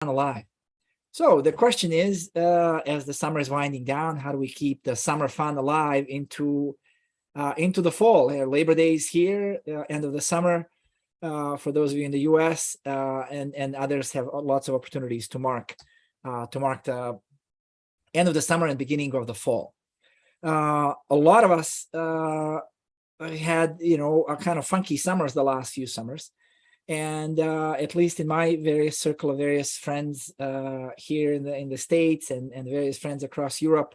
alive. So the question is, as the summer is winding down, how do we keep the summer fun alive into the fall? Labor Day is here, end of the summer. For those of you in the U.S. And others have lots of opportunities to mark the end of the summer and beginning of the fall. A lot of us had a kind of funky summers the last few summers. And at least in my various circle of various friends here in the States and various friends across Europe,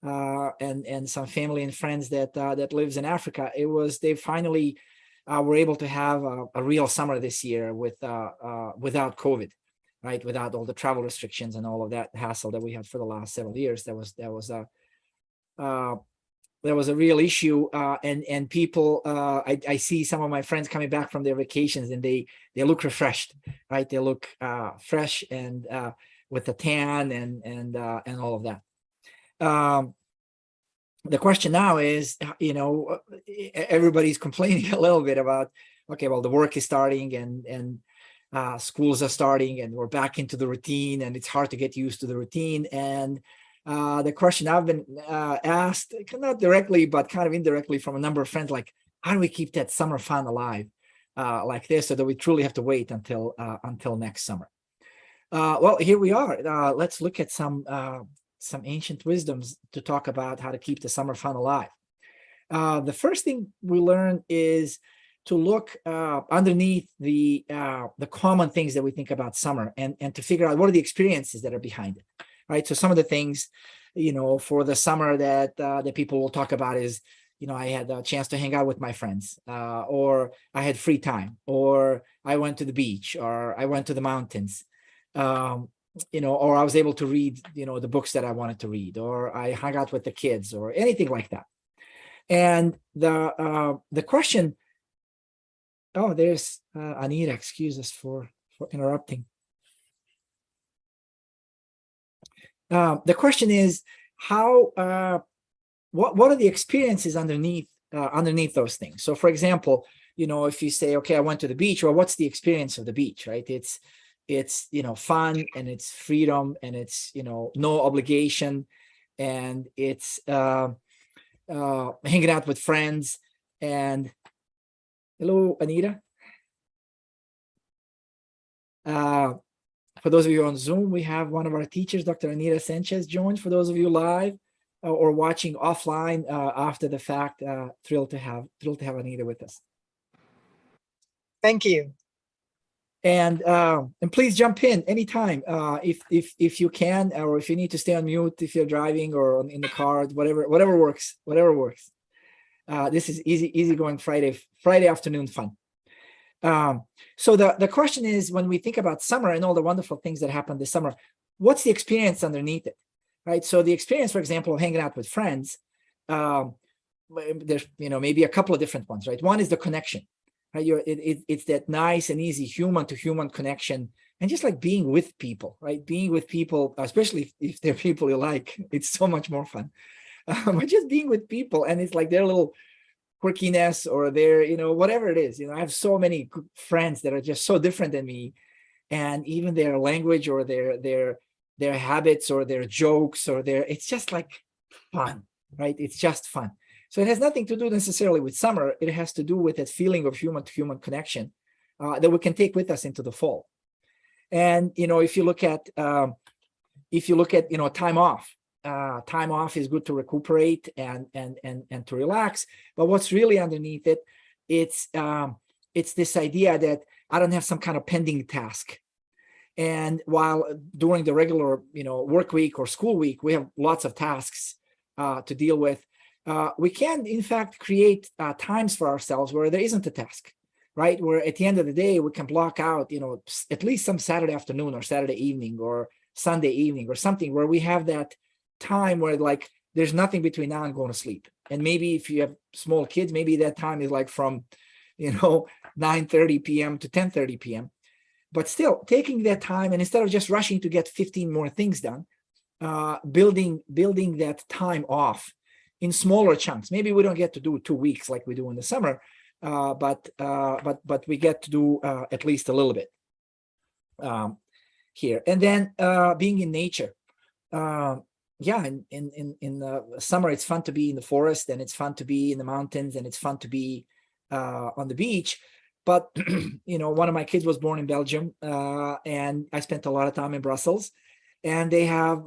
and some family and friends that lives in Africa, they finally were able to have a real summer this year without COVID, right? Without all the travel restrictions and all of that hassle that we had for the last several years. There was a real issue, and people. I see some of my friends coming back from their vacations, and they look refreshed, right? They look fresh and with the tan and all of that. The question now is, everybody's complaining a little bit about, okay, well, the work is starting and schools are starting, and we're back into the routine, and it's hard to get used to the routine. And the question I've been asked, not directly, but kind of indirectly from a number of friends, like, how do we keep that summer fun alive like this, so that we truly have to wait until next summer? Well, here we are. Let's look at some ancient wisdoms to talk about how to keep the summer fun alive. The first thing we learn is to look underneath the common things that we think about summer, and to figure out what are the experiences that are behind it. Right. So some of the things, for the summer that people will talk about is, I had a chance to hang out with my friends, or I had free time, or I went to the beach, or I went to the mountains, or I was able to read, the books that I wanted to read, or I hung out with the kids, or anything like that. And the question, there's Anita, excuse us for interrupting. The question is how, what are the experiences underneath those things? So, for example, if you say, okay, I went to the beach, well, what's the experience of the beach, right? It's fun, and it's freedom, and it's, no obligation, and it's hanging out with friends. And hello, Anita. For those of you on Zoom, we have one of our teachers, Dr. Anita Sanchez, joined. For those of you live or watching offline after the fact, thrilled to have Anita with us. Thank you. And please jump in anytime if you can, or if you need to stay on mute if you're driving or in the car, whatever works. This is easygoing Friday afternoon fun. So the question is, when we think about summer and all the wonderful things that happened this summer, what's the experience underneath it, right? So the experience, for example, of hanging out with friends, there's maybe a couple of different ones, right? One is the connection, right? It's that nice and easy human to human connection, and just like being with people, right? Being with people, especially if they're people you like, it's so much more fun. But just being with people, and it's like their little quirkiness or their, whatever it is. I have so many friends that are just so different than me, and even their language or their habits or their jokes or it's just like fun, right? It's just fun. So it has nothing to do necessarily with summer. It has to do with that feeling of human to human connection that we can take with us into the fall. And if you look at time off. Time off is good to recuperate and to relax. But what's really underneath it, it's this idea that I don't have some kind of pending task. And while during the regular, work week or school week, we have lots of tasks to deal with, we can, in fact, create times for ourselves where there isn't a task, right? Where at the end of the day, we can block out, at least some Saturday afternoon or Saturday evening or Sunday evening or something where we have that time where like there's nothing between now and going to sleep. And maybe if you have small kids, maybe that time is like from 9:30 p.m. to 10:30 p.m. But still taking that time, and instead of just rushing to get 15 more things done, building that time off in smaller chunks. Maybe we don't get to do 2 weeks like we do in the summer, but we get to do at least a little bit. here. And then being in nature. Yeah, in the summer, it's fun to be in the forest, and it's fun to be in the mountains, and it's fun to be on the beach. But one of my kids was born in Belgium, and I spent a lot of time in Brussels, and they have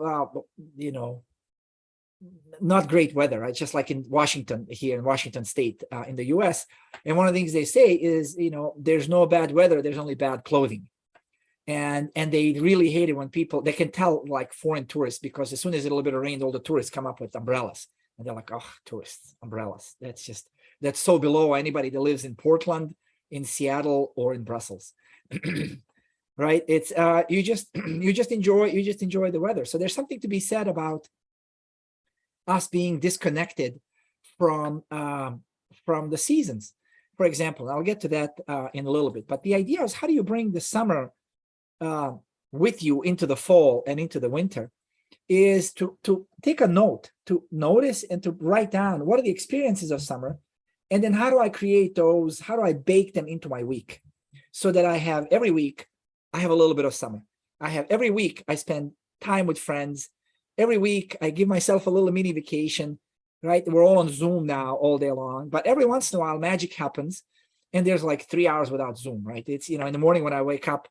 not great weather, right? Just like in Washington, here in Washington State, in the US. And one of the things they say is, there's no bad weather, there's only bad clothing. And they really hate it when they can tell, like, foreign tourists, because as soon as a little bit of rain, all the tourists come up with umbrellas, and they're like, oh, tourists, umbrellas. That's so below anybody that lives in Portland, in Seattle, or in Brussels. Right? It's you just enjoy the weather. So there's something to be said about us being disconnected from the seasons. For example, I'll get to that in a little bit, but the idea is, how do you bring the summer with you into the fall and into the winter? Is to take a note, to notice and to write down what are the experiences of summer, and then how do I create those, how do I bake them into my week, so that I have every week I have a little bit of summer. Every week I spend time with friends. Every week I give myself a little mini vacation, right? We're all on Zoom now all day long, but every once in a while magic happens, and there's like 3 hours without Zoom, right? It's, in the morning when I wake up,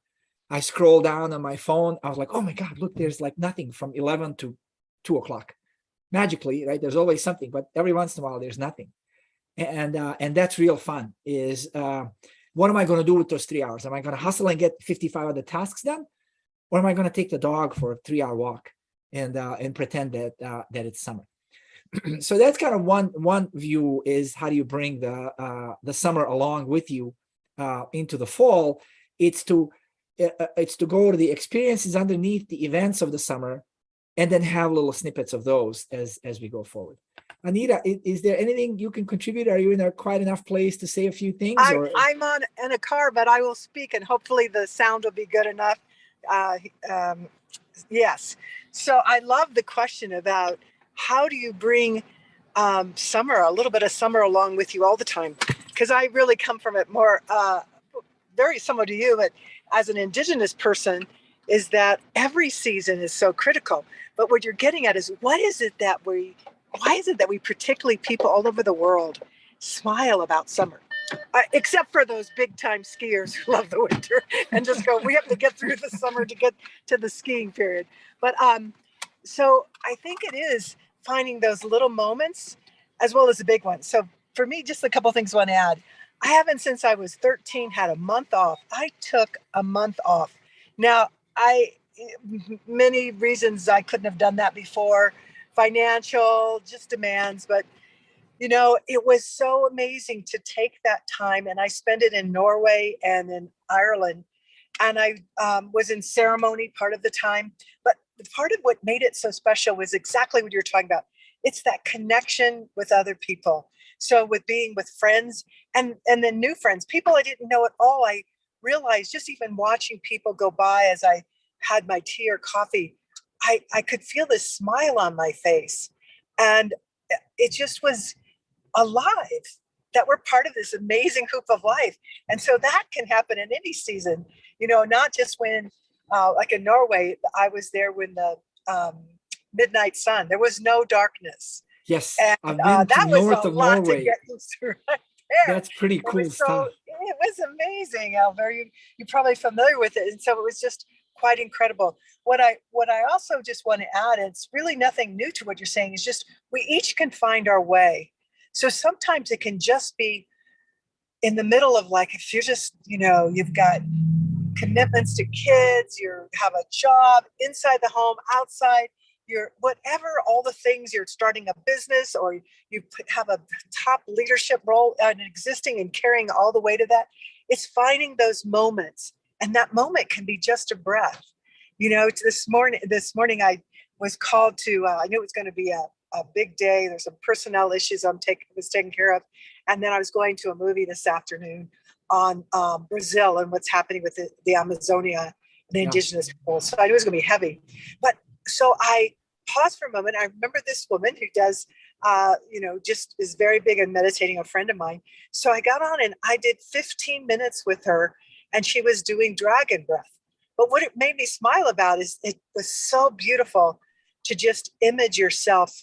I scroll down on my phone. I was like, oh my God, look, there's like nothing from 11 to 2 o'clock. Magically, right? There's always something, but every once in a while there's nothing. And that's real fun. Is what am I going to do with those 3 hours? Am I going to hustle and get 55 other tasks done? Or am I going to take the dog for a 3-hour walk and pretend that it's summer? So that's kind of one view, is how do you bring the summer along with you into the fall? It's to go to the experiences underneath the events of the summer, and then have little snippets of those as we go forward. Anita, is there anything you can contribute? Are you in a quiet enough place to say a few things? I'm in a car, but I will speak, and hopefully the sound will be good enough. Yes. So I love the question about how do you bring summer, a little bit of summer along with you all the time? Because I really come from it more, very similar to you, but as an Indigenous person, is that every season is so critical. But what you're getting at is, why is it that we particularly, people all over the world, smile about summer? Except for those big time skiers who love the winter and just go, we have to get through the summer to get to the skiing period. But so I think it is finding those little moments as well as the big ones. So for me, just a couple things I want to add. I haven't, since I was 13, had a month off. I took a month off. Now, many reasons I couldn't have done that before, financial, just demands, but it was so amazing to take that time, and I spent it in Norway and in Ireland, and I was in ceremony part of the time. But part of what made it so special was exactly what you're talking about. It's that connection with other people. So with being with friends and then new friends, people I didn't know at all, I realized just even watching people go by as I had my tea or coffee, I could feel this smile on my face. And it just was alive, that we're part of this amazing hoop of life. And so that can happen in any season, not just when, like in Norway, I was there when the midnight sun, there was no darkness. Yes, And I've been that to was north a of lot Norway. to get used to right there. That's pretty cool stuff. It was amazing, Elver. You're probably familiar with it. And so it was just quite incredible. What I also just want to add, and it's really nothing new to what you're saying, is just we each can find our way. So sometimes it can just be in the middle of, like, if you're just, you've got commitments to kids, you have a job inside the home, outside, you're whatever, all the things, you're starting a business, or you have a top leadership role and existing and carrying all the way to that. It's finding those moments. And that moment can be just a breath. This morning I was called to, I knew it was going to be a big day. There's some personnel issues was taking care of. And then I was going to a movie this afternoon on Brazil and what's happening with the Amazonia, the indigenous people. So I knew it was going to be heavy. But so I paused for a moment. I remember this woman who does, just is very big in meditating, a friend of mine. So I got on and I did 15 minutes with her, and she was doing dragon breath. But what it made me smile about is it was so beautiful to just image yourself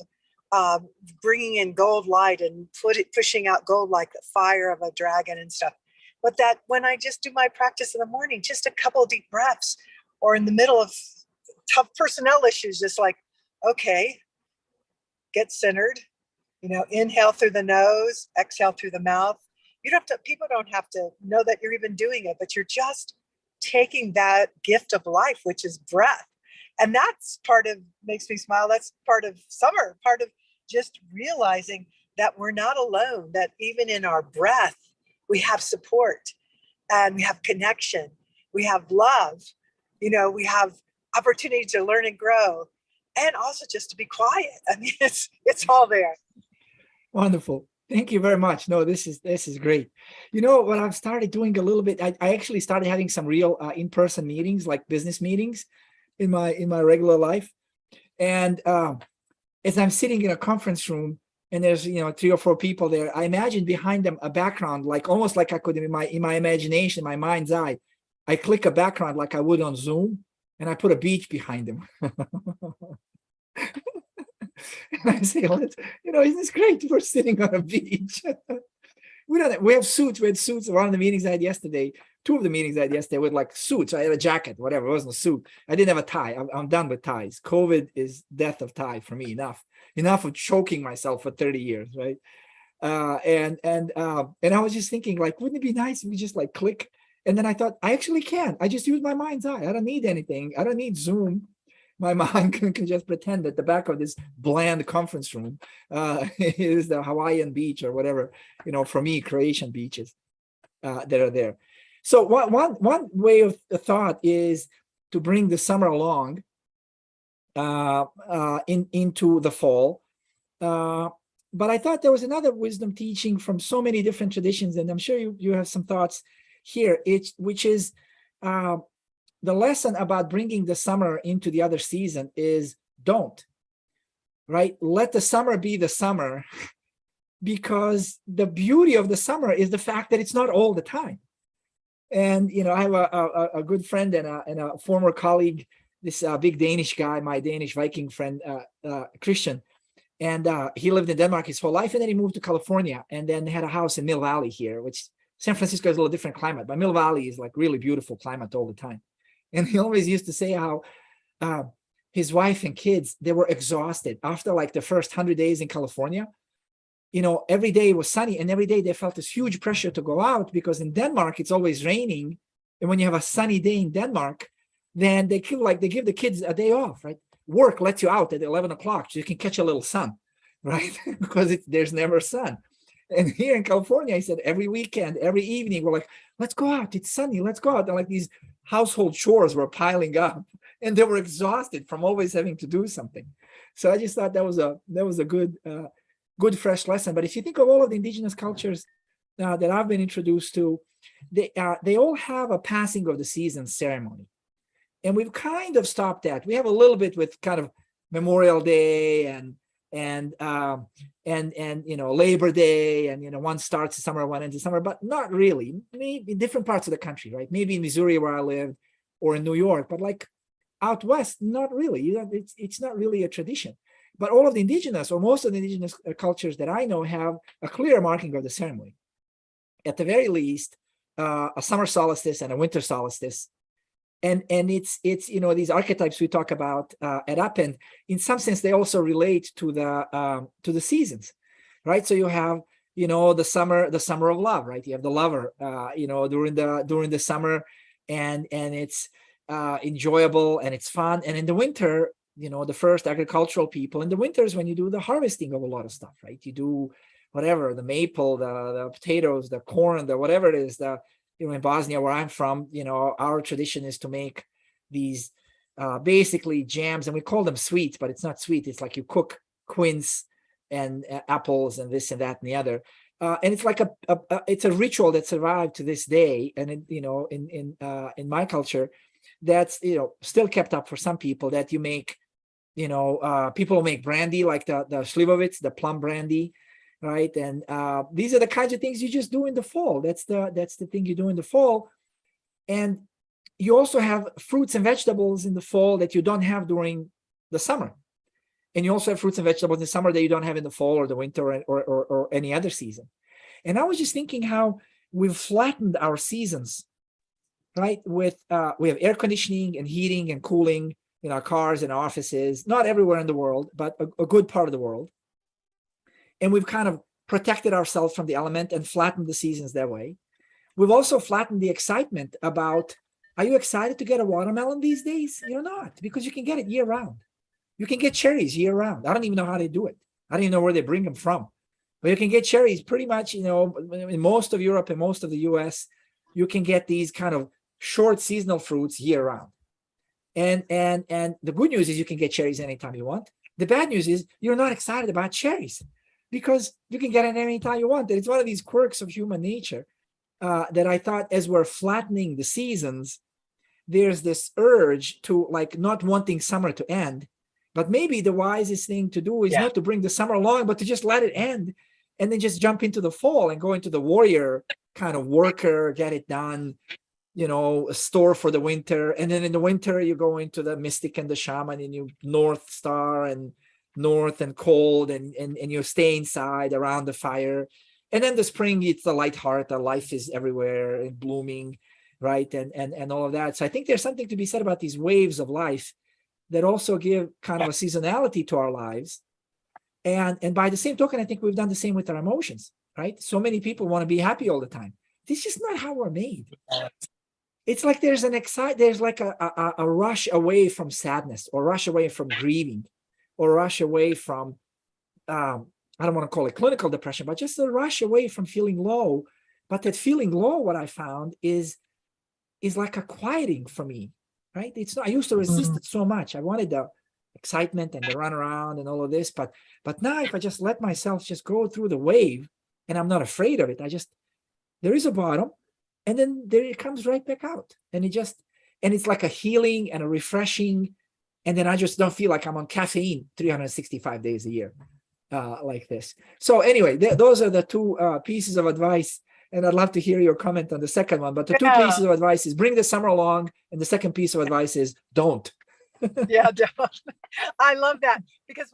bringing in gold light and pushing out gold like the fire of a dragon and stuff. But that when I just do my practice in the morning, just a couple deep breaths, or in the middle of tough personnel issues, just like, okay, get centered, inhale through the nose, exhale through the mouth. You don't have to, people don't have to know that you're even doing it, but you're just taking that gift of life, which is breath. And that's part of, makes me smile. That's part of summer, part of just realizing that we're not alone, that even in our breath, we have support and we have connection, we have love, we have opportunity to learn and grow, and also just to be quiet. I mean, it's all there. Wonderful. Thank you very much. No, this is great. What I've started doing a little bit, I actually started having some real in-person meetings, like business meetings in my regular life. And as I'm sitting in a conference room and there's 3 or 4 people there, I imagine behind them a background, like almost like I could in my imagination, my mind's eye, I click a background like I would on Zoom, and I put a beach behind them. And I say, isn't this great? We're sitting on a beach. We have suits. We had suits. One of the meetings I had yesterday, 2 of the meetings I had yesterday with like suits. I had a jacket, whatever. It wasn't a suit. I didn't have a tie. I'm done with ties. COVID is death of tie for me. Enough of choking myself for 30 years, right? And I was just thinking, like, wouldn't it be nice if we just like click? And then I thought, I actually can. I just use my mind's eye. I don't need anything. I don't need Zoom. My mind can just pretend that the back of this bland conference room is the Hawaiian beach or whatever, for me, Croatian beaches that are there. So one way of the thought is to bring the summer along into the fall. But I thought there was another wisdom teaching from so many different traditions, and I'm sure you have some thoughts here, which is the lesson about bringing the summer into the other season is don't, right? Let the summer be the summer, because the beauty of the summer is the fact that it's not all the time. And, I have a good friend and a former colleague, this big Danish guy, my Danish Viking friend, Christian. And he lived in Denmark his whole life, and then he moved to California and then had a house in Mill Valley here, which San Francisco is a little different climate, but Mill Valley is like really beautiful climate all the time. And he always used to say how his wife and kids, they were exhausted after like the first 100 days in California. Every day was sunny, and every day they felt this huge pressure to go out, because in Denmark, it's always raining. And when you have a sunny day in Denmark, then they give the kids a day off, right? Work lets you out at 11 o'clock so you can catch a little sun, right? Because there's never sun. And here in California, he said every weekend, every evening, we're like, let's go out. It's sunny. Let's go out. And like these household chores were piling up, and they were exhausted from always having to do something. So I just thought that was a good fresh lesson. But if you think of all of the indigenous cultures that I've been introduced to, they all have a passing of the seasons ceremony. And we've kind of stopped that. We have a little bit with kind of Memorial Day and Labor Day, and one starts the summer, one ends the summer, but not really. Maybe in different parts of the country, right? Maybe in Missouri where I lived, or in New York, but like out west, not really. It's not really a tradition. But all of the indigenous, or most of the indigenous cultures that I know, have a clear marking of the ceremony. At the very least, a summer solstice and a winter solstice. And it's these archetypes we talk about at Upend, in some sense they also relate to the seasons, right? So you have the summer of love, right? You have the lover during the summer, and it's enjoyable and it's fun. And in the winter, the first agricultural people in the winter is when you do the harvesting of a lot of stuff, right? You do whatever, the maple, the potatoes, the corn, the whatever it is, in Bosnia, where I'm from, our tradition is to make these basically jams, and we call them sweets, but it's not sweet. It's like you cook quince and apples and this and that and the other. And it's like it's a ritual that survived to this day. And in my culture, that's still kept up for some people, that you make, people make brandy, like the Slivovitz, the plum brandy. Right. And these are the kinds of things you just do in the fall. That's the thing you do in the fall. And you also have fruits and vegetables in the fall that you don't have during the summer. And you also have fruits and vegetables in the summer that you don't have in the fall or the winter or any other season. And I was just thinking how we've flattened our seasons, right? With we have air conditioning and heating and cooling in our cars and offices, not everywhere in the world, but a good part of the world. And we've kind of protected ourselves from the element and flattened the seasons that way. We've also flattened the excitement about, are you excited to get a watermelon these days? You're not, because you can get it year round. You can get cherries year round. I don't even know how they do it. I don't even know where they bring them from. But you can get cherries pretty much, in most of Europe and most of the US, you can get these kind of short seasonal fruits year round. And the good news is you can get cherries anytime you want. The bad news is you're not excited about cherries because you can get it anytime you want. And it's one of these quirks of human nature that I thought, as we're flattening the seasons, there's this urge to like not wanting summer to end. But maybe the wisest thing to do is not to bring the summer along, but to just let it end and then just jump into the fall and go into the warrior kind of worker, get it done, store for the winter. And then in the winter, you go into the mystic and the shaman and you north star and north and cold and you stay inside around the fire. And then the spring, it's the light heart, the life is everywhere and blooming, right? And all of that. So I think there's something to be said about these waves of life that also give kind of a seasonality to our lives. And by the same token, I think we've done the same with our emotions, right? So many people want to be happy all the time. This is not how we're made. It's like there's like a rush away from sadness or rush away from grieving or rush away from, I don't want to call it clinical depression, but just a rush away from feeling low. But that feeling low, what I found is like a quieting for me. Right? It's not, I used to resist it so much. I wanted the excitement and the run around and all of this, but now if I just let myself just go through the wave and I'm not afraid of it, there is a bottom and then there it comes right back out. And it's like a healing and a refreshing. And then I just don't feel like I'm on caffeine 365 days a year like this. So anyway, those are the two pieces of advice. And I'd love to hear your comment on the second one. But the two pieces of advice is bring the summer along. And the second piece of advice is don't. I love that. Because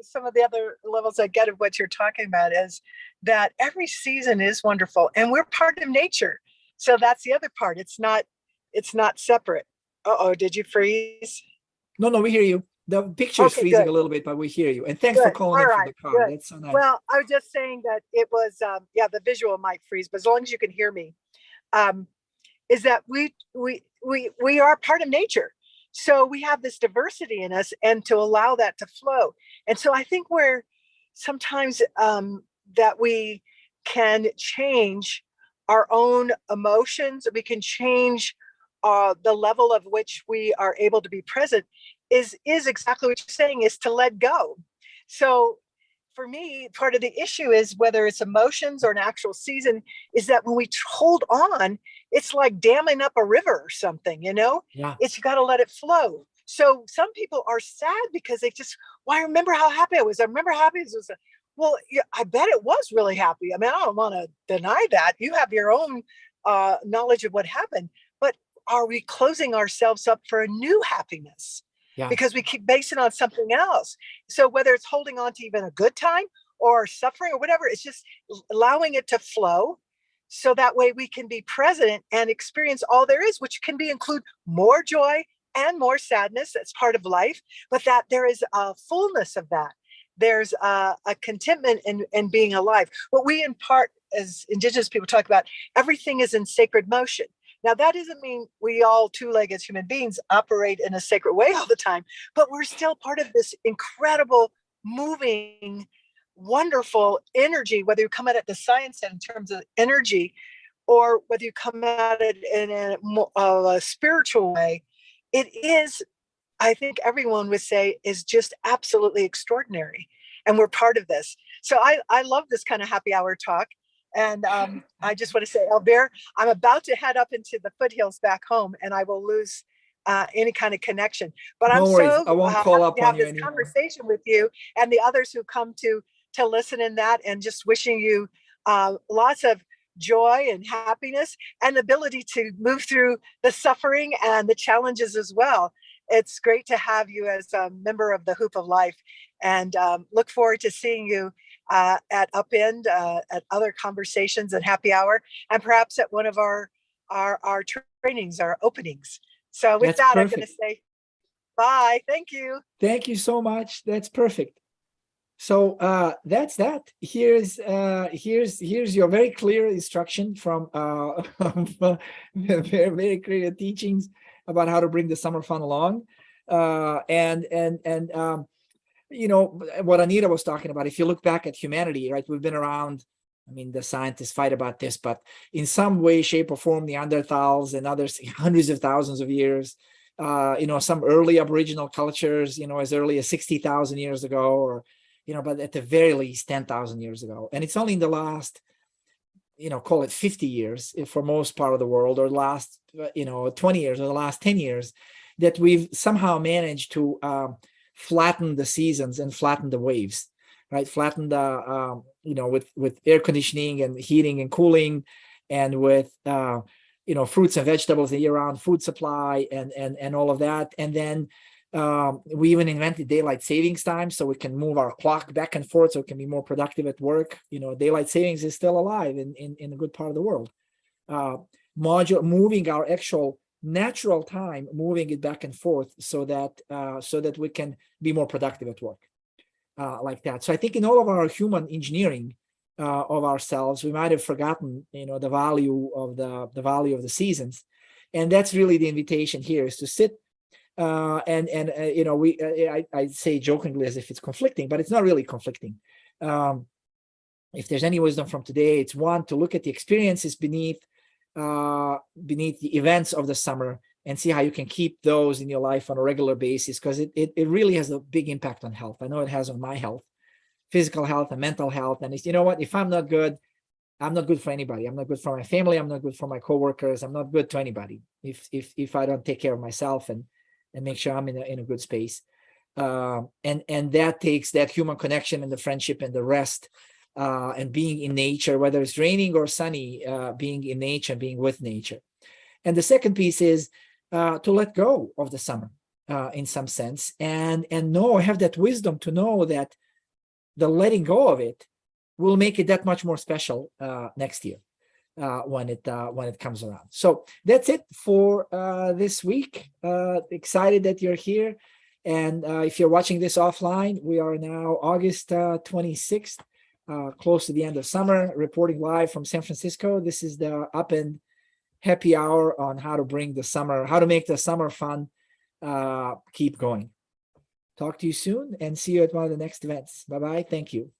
some of the other levels I get of what you're talking about is that every season is wonderful. And we're part of nature. So that's the other part. It's not separate. Uh-oh, did you freeze? No, we hear you. The picture is freezing a little bit, but we hear you. And thanks for calling in from the car. That's so nice. Well, I was just saying that it was, the visual might freeze, but as long as you can hear me, is that we are part of nature. So we have this diversity in us and to allow that to flow. And so I think we're sometimes that we can change our own emotions. We can change the level of which we are able to be present is exactly what you're saying, is to let go. So for me, part of the issue is whether it's emotions or an actual season, is that when we hold on, it's like damming up a river or something, It's, you got to let it flow. So some people are sad because they just, I remember how happy I was. I remember how happy it was. Well, yeah, I bet it was really happy. I mean, I don't want to deny that. You have your own knowledge of what happened, but are we closing ourselves up for a new happiness? Because we keep basing on something else. So whether it's holding on to even a good time or suffering or whatever, it's just allowing it to flow. So that way we can be present and experience all there is, which can include more joy and more sadness. That's part of life, but that there is a fullness of that. There's a contentment in being alive. What we in part as Indigenous people talk about, everything is in sacred motion. Now, that doesn't mean we all two-legged human beings operate in a sacred way all the time, but we're still part of this incredible, moving, wonderful energy, whether you come at it the science in terms of energy, or whether you come at it in a spiritual way. It is, I think everyone would say, is just absolutely extraordinary. And we're part of this. So I love this kind of happy hour talk. And I just want to say, Albert, I'm about to head up into the foothills back home, and I will lose any kind of connection. But I'm so I won't call up to have on you this anymore. conversation with you and the others who come to listen in that, and just wishing you lots of joy and happiness and ability to move through the suffering and the challenges as well. It's great to have you as a member of the Hoop of Life, and look forward to seeing you at Upend, at other conversations and happy hour, and perhaps at one of our trainings, our openings. So with That's that, I'm going to perfect. say bye. Thank you. Thank you so much. That's perfect. So that's that. Here's your very clear instruction from very, very clear teachings about how to bring the summer fun along. You know what Anita was talking about. If you look back at humanity, right, we've been around. I mean, the scientists fight about this, but in some way, shape, or form, Neanderthals and others, hundreds of thousands of years. You know, some early Aboriginal cultures, you know, as early as 60,000 years ago, or you know, but at the very least 10,000 years ago. And it's only in the last, you know, call it 50 years for most part of the world, or last, you know, 20 years or the last 10 years, that we've somehow managed to flatten the seasons and flatten the waves, right? Flatten the, you know, with air conditioning and heating and cooling, and with, you know, fruits and vegetables, the year-round food supply, and all of that. And then we even invented daylight savings time, so we can move our clock back and forth, so it can be more productive at work. You know, daylight savings is still alive in a good part of the world. Moving our actual natural time, moving it back and forth, so that we can be more productive at work, like that. So I think in all of our human engineering of ourselves, we might have forgotten, you know, the value of the seasons, and that's really the invitation here, is to sit. You know, I say jokingly as if it's conflicting, but it's not really conflicting. If there's any wisdom from today, it's one, to look at the experiences beneath the events of the summer, and see how you can keep those in your life on a regular basis, because it really has a big impact on health. I know it has on my health, physical health and mental health. And it's, you know what, if I'm not good, I'm not good for anybody. I'm not good for my family. I'm not good for my coworkers. I'm not good to anybody if I don't take care of myself and make sure I'm in a good space. And that takes that human connection and the friendship and the rest, and being in nature, whether it's raining or sunny, being in nature, being with nature. And the second piece is to let go of the summer in some sense, and have that wisdom to know that the letting go of it will make it that much more special next year. When it comes around. So that's it for this week. Excited that you're here. And if you're watching this offline, we are now August 26th, close to the end of summer, reporting live from San Francisco. This is the Upend Happy Hour on how to make the summer fun keep going. Talk to you soon, and see you at one of the next events. Bye-bye. Thank you.